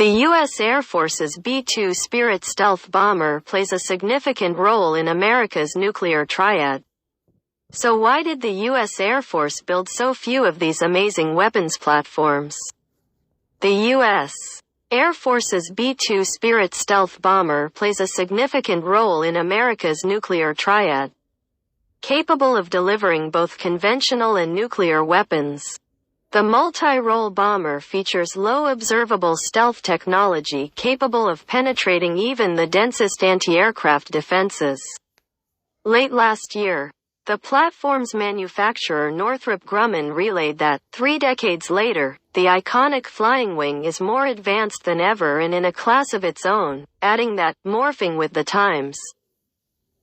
The U.S. Air Force's B-2 Spirit stealth bomber plays a significant role in America's nuclear triad. So why did the U.S. Air Force build so few of these amazing weapons platforms? The U.S. Air Force's B-2 Spirit stealth bomber plays a significant role in America's nuclear triad, capable of delivering both conventional and nuclear weapons. The multi-role bomber features low observable stealth technology capable of penetrating even the densest anti-aircraft defenses. Late last year, the platform's manufacturer Northrop Grumman relayed that, 3 decades later, the iconic flying wing is more advanced than ever and in a class of its own, adding that, morphing with the times.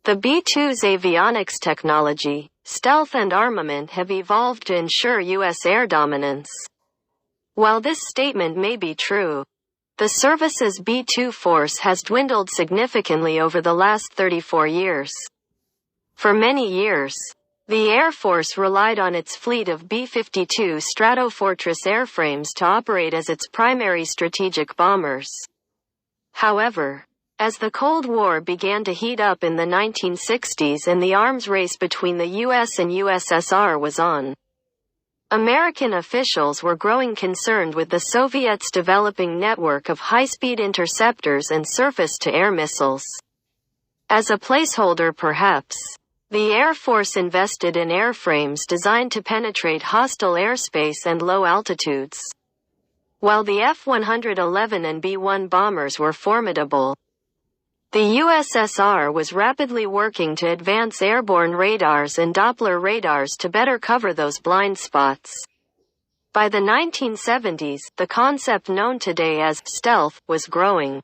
The B-2's avionics technology, stealth and armament have evolved to ensure U.S. air dominance. While this statement may be true, the service's B-2 force has dwindled significantly over the last 34 years. For many years, the Air Force relied on its fleet of B-52 Stratofortress airframes to operate as its primary strategic bombers. However, as the Cold War began to heat up in the 1960s and the arms race between the US and USSR was on, American officials were growing concerned with the Soviets' developing network of high-speed interceptors and surface-to-air missiles. As a placeholder perhaps, the Air Force invested in airframes designed to penetrate hostile airspace and low altitudes. While the F-111 and B-1 bombers were formidable, the USSR was rapidly working to advance airborne radars and Doppler radars to better cover those blind spots. By the 1970s, the concept known today as stealth was growing.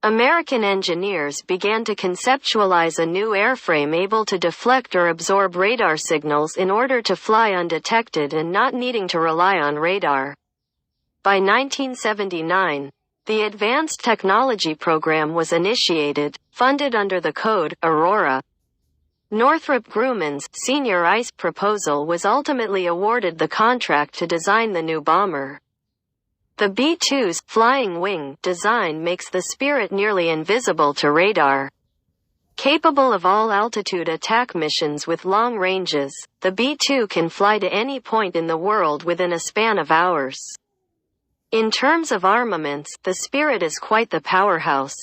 American engineers began to conceptualize a new airframe able to deflect or absorb radar signals in order to fly undetected and not needing to rely on radar. By 1979, the Advanced Technology Program was initiated, funded under the code Aurora. Northrop Grumman's Senior ICE proposal was ultimately awarded the contract to design the new bomber. The B-2's flying wing design makes the Spirit nearly invisible to radar. Capable of all-altitude attack missions with long ranges, the B-2 can fly to any point in the world within a span of hours. In terms of armaments, the Spirit is quite the powerhouse.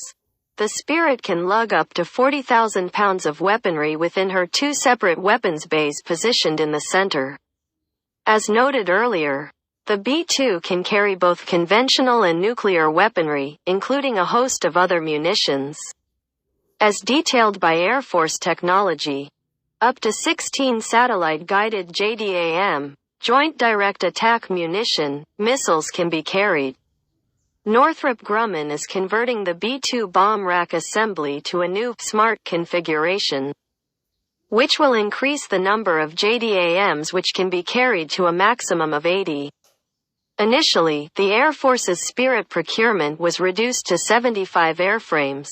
The Spirit can lug up to 40,000 pounds of weaponry within her 2 separate weapons bays positioned in the center. As noted earlier, the B-2 can carry both conventional and nuclear weaponry, including a host of other munitions. As detailed by Air Force Technology, up to 16 satellite-guided JDAM, Joint Direct Attack Munition, missiles can be carried. Northrop Grumman is converting the B-2 bomb rack assembly to a new, smart configuration, which will increase the number of JDAMs which can be carried to a maximum of 80. Initially, the Air Force's Spirit procurement was reduced to 75 airframes.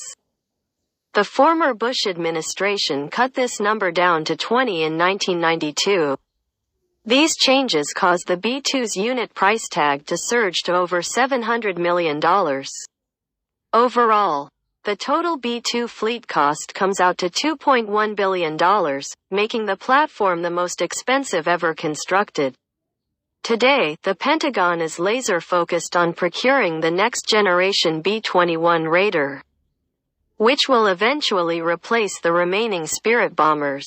The former Bush administration cut this number down to 20 in 1992. These changes caused the B-2's unit price tag to surge to over $700 million. Overall, the total B-2 fleet cost comes out to $2.1 billion, making the platform the most expensive ever constructed. Today, the Pentagon is laser-focused on procuring the next-generation B-21 Raider, which will eventually replace the remaining Spirit bombers.